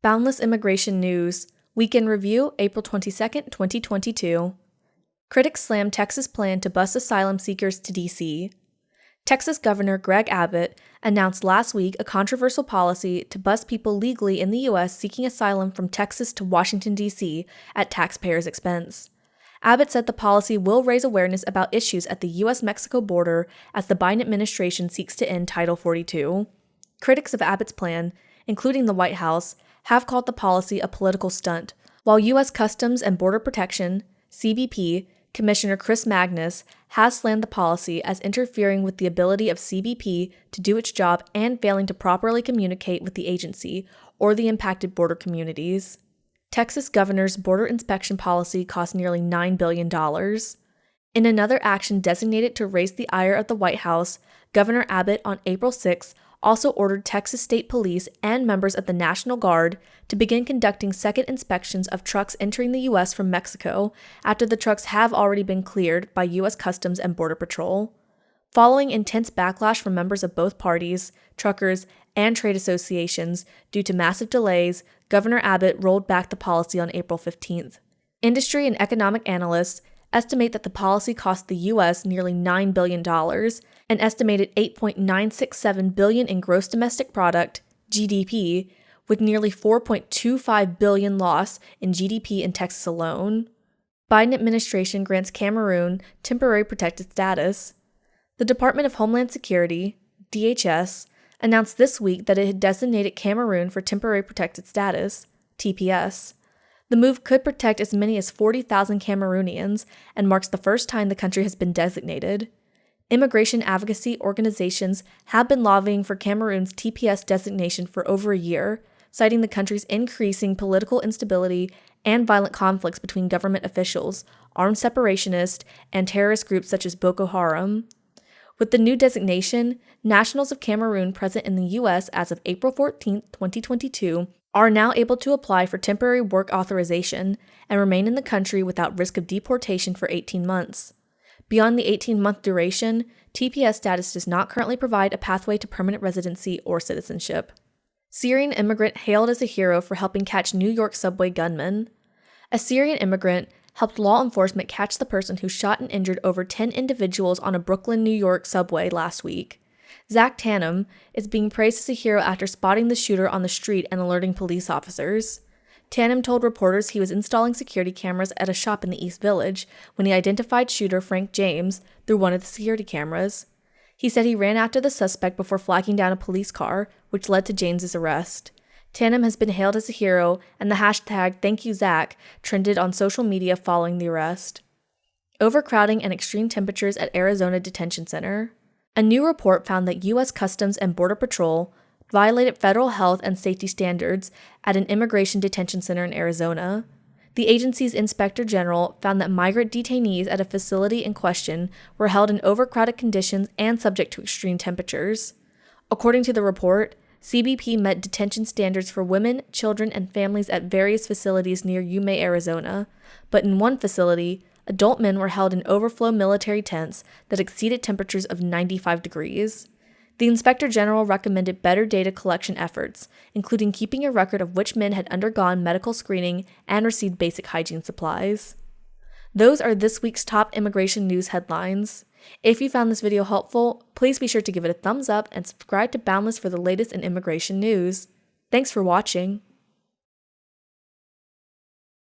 Boundless Immigration News, Weekend Review, April 22, 2022. Critics slam Texas plan to bus asylum seekers to D.C. Texas Governor Greg Abbott announced last week a controversial policy to bus people legally in the U.S. seeking asylum from Texas to Washington, D.C. at taxpayers' expense. Abbott said the policy will raise awareness about issues at the U.S.-Mexico border as the Biden administration seeks to end Title 42. Critics of Abbott's plan, including the White House, have called the policy a political stunt, while U.S. Customs and Border Protection, CBP, Commissioner Chris Magnus has slammed the policy as interfering with the ability of CBP to do its job and failing to properly communicate with the agency or the impacted border communities. Texas governor's border inspection policy cost nearly $9 billion. In another action designated to raise the ire of the White House, Governor Abbott on April 6 also ordered Texas State Police and members of the National Guard to begin conducting second inspections of trucks entering the U.S. from Mexico after the trucks have already been cleared by U.S. Customs and Border Patrol. Following intense backlash from members of both parties, truckers, and trade associations due to massive delays, Governor Abbott rolled back the policy on April 15th. Industry and economic analysts estimate that the policy cost the U.S. nearly $9 billion, an estimated $8.967 billion in gross domestic product, GDP, with nearly $4.25 billion loss in GDP in Texas alone. Biden administration grants Cameroon temporary protected status. The Department of Homeland Security, DHS, announced this week that it had designated Cameroon for temporary protected status, TPS. The move could protect as many as 40,000 Cameroonians and marks the first time the country has been designated. Immigration advocacy organizations have been lobbying for Cameroon's TPS designation for over a year, citing the country's increasing political instability and violent conflicts between government officials, armed separationists, and terrorist groups such as Boko Haram. With the new designation, nationals of Cameroon present in the U.S. as of April 14, 2022, are now able to apply for temporary work authorization and remain in the country without risk of deportation for 18 months. Beyond the 18-month duration, TPS status does not currently provide a pathway to permanent residency or citizenship. Syrian Immigrant hailed as a hero for helping catch New York subway gunman. A Syrian immigrant helped law enforcement catch the person who shot and injured over 10 individuals on a Brooklyn, New York subway last week. Zach Tannen is being praised as a hero after spotting the shooter on the street and alerting police officers. Tannen told reporters he was installing security cameras at a shop in the East Village when he identified shooter Frank James through one of the security cameras. He said he ran after the suspect before flagging down a police car, which led to James's arrest. Tannen has been hailed as a hero, and the hashtag #ThankYouZach trended on social media following the arrest. Overcrowding and extreme temperatures at Arizona Detention Center. A new report found that U.S. Customs and Border Patrol violated federal health and safety standards at an immigration detention center in Arizona. The agency's inspector general found that migrant detainees at a facility in question were held in overcrowded conditions and subject to extreme temperatures. According to the report, CBP met detention standards for women, children, and families at various facilities near Yuma, Arizona, but in one facility, adult men were held in overflow military tents that exceeded temperatures of 95 degrees. The Inspector General recommended better data collection efforts, including keeping a record of which men had undergone medical screening and received basic hygiene supplies. Those are this week's top immigration news headlines. If you found this video helpful, please be sure to give it a thumbs up and subscribe to Boundless for the latest in immigration news. Thanks for watching.